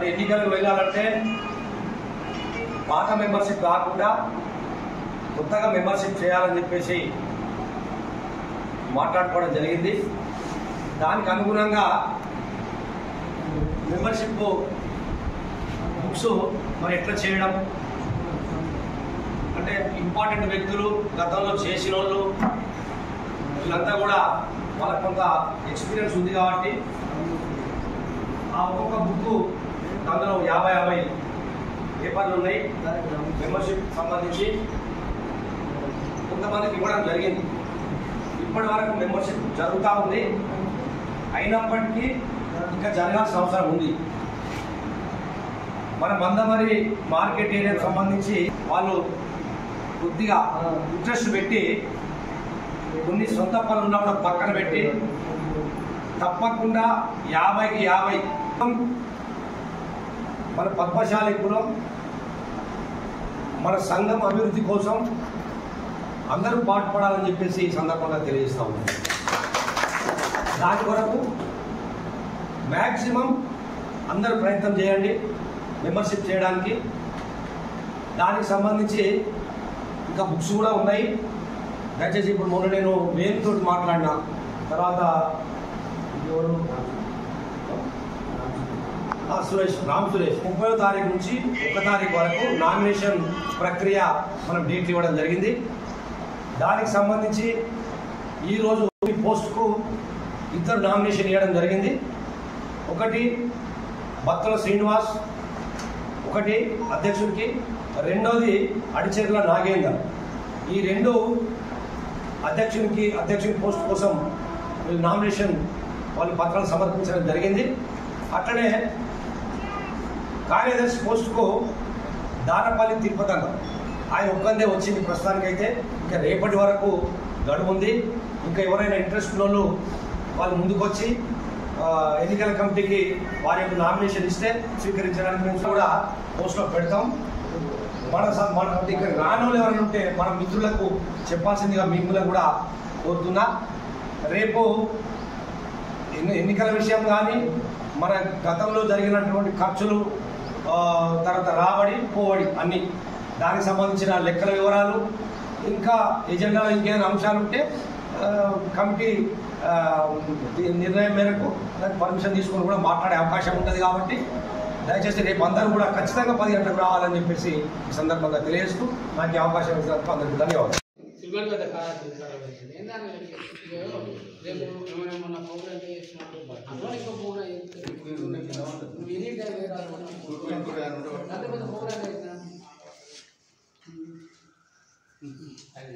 మరి ఎన్నికలకు వెళ్ళాలంటే పాత మెంబర్షిప్ కాకుండా కొత్తగా మెంబర్షిప్ చేయాలని చెప్పేసి మాట్లాడుకోవడం జరిగింది. దానికి అనుగుణంగా మెంబర్షిప్ బుక్స్ మరి ఎట్లా చేయడం అంటే ఇంపార్టెంట్ వ్యక్తులు గతంలో చేసిన వాళ్ళు వీళ్ళంతా కూడా వాళ్ళకు కొంత ఎక్స్పీరియన్స్ ఉంది కాబట్టి ఆ ఒక్కొక్క బుక్ అందులో 50 పేపర్లు ఉన్నాయి. మెంబర్షిప్ సంబంధించి కొంతమందికి ఇవ్వడం జరిగింది. ఇప్పటి వరకు మెంబర్షిప్ జరుగుతూ ఉంది. అయినప్పటికీ ఇంకా జరగాల్సిన అవసరం ఉంది. మన మందమరి మార్కెట్ ఏరియాకు సంబంధించి వాళ్ళు కొద్దిగా ఇంట్రెస్ట్ పెట్టి కొన్ని సొంత పనులు ఉన్నప్పుడు పక్కన పెట్టి తప్పకుండా 50కి 50 మన పద్మశాలి కులం మన సంఘం అభివృద్ధి కోసం అందరూ పాటుపడాలని చెప్పేసి ఈ సందర్భంగా తెలియజేస్తా ఉన్నాం. దాని కొరకు మ్యాక్సిమం అందరూ ప్రయత్నం చేయండి మెంబర్షిప్ చేయడానికి. దానికి సంబంధించి ఇంకా బుక్స్ కూడా ఉన్నాయి. దయచేసి ఇప్పుడు మొన్న నేను వేరుతో మాట్లాడిన తర్వాత రామ్ సురేష్ 30వ తారీఖు నుంచి 1వ తారీఖు వరకు నామినేషన్ ప్రక్రియ మనం డేట్లు ఇవ్వడం జరిగింది. దానికి సంబంధించి ఈరోజు పోస్టుకు 2 నామినేషన్ ఇవ్వడం జరిగింది. ఒకటి బత్తల శ్రీనివాస్, ఒకటి అధ్యక్షుడికి, రెండోది అడిచెర్ల నాగేందర్. ఈ 2 అధ్యక్షుడి పోస్ట్ కోసం నామినేషన్ వాళ్ళు పత్రాలు సమర్పించడం జరిగింది. అట్లనే కార్యదర్శి పోస్టుకు దానపల్లి తిరుపతన్న ఆయన ఒక్కందే వచ్చింది ప్రస్తుతానికైతే. ఇంకా రేపటి వరకు గడువు ఉంది. ఇంకా ఎవరైనా ఇంట్రెస్ట్ ఉన్న వాళ్ళు ముందుకు వచ్చి ఎన్నికల కమిటీకి వారి యొక్క నామినేషన్ ఇస్తే స్వీకరించడానికి మేము కూడా పోస్టులో పెడతాం. మన ఇక్కడ రానోళ్ళు ఎవరైనా ఉంటే మన మిత్రులకు చెప్పాల్సిందిగా మిమ్మల్ని కూడా కోరుతున్నా. రేపు ఎన్నికల విషయం కానీ మన గతంలో జరిగినటువంటి ఖర్చులు తర్వాత రాబడి పోవడి అన్ని దానికి సంబంధించిన లెక్కల వివరాలు ఇంకా ఎజెండాలో ఇంకేమైనా అంశాలు ఉంటే కమిటీ నిర్ణయం మేరకు దానికి పర్మిషన్ తీసుకొని కూడా మాట్లాడే అవకాశం ఉంటుంది. కాబట్టి దయచేసి రేపు అందరూ కూడా ఖచ్చితంగా 10 గంటలకు రావాలని చెప్పేసి ఈ సందర్భంగా తెలియజేస్తూ నాకు ఈ అవకాశం ఇచ్చినందుకు అందరికీ ధన్యవాదాలు. అది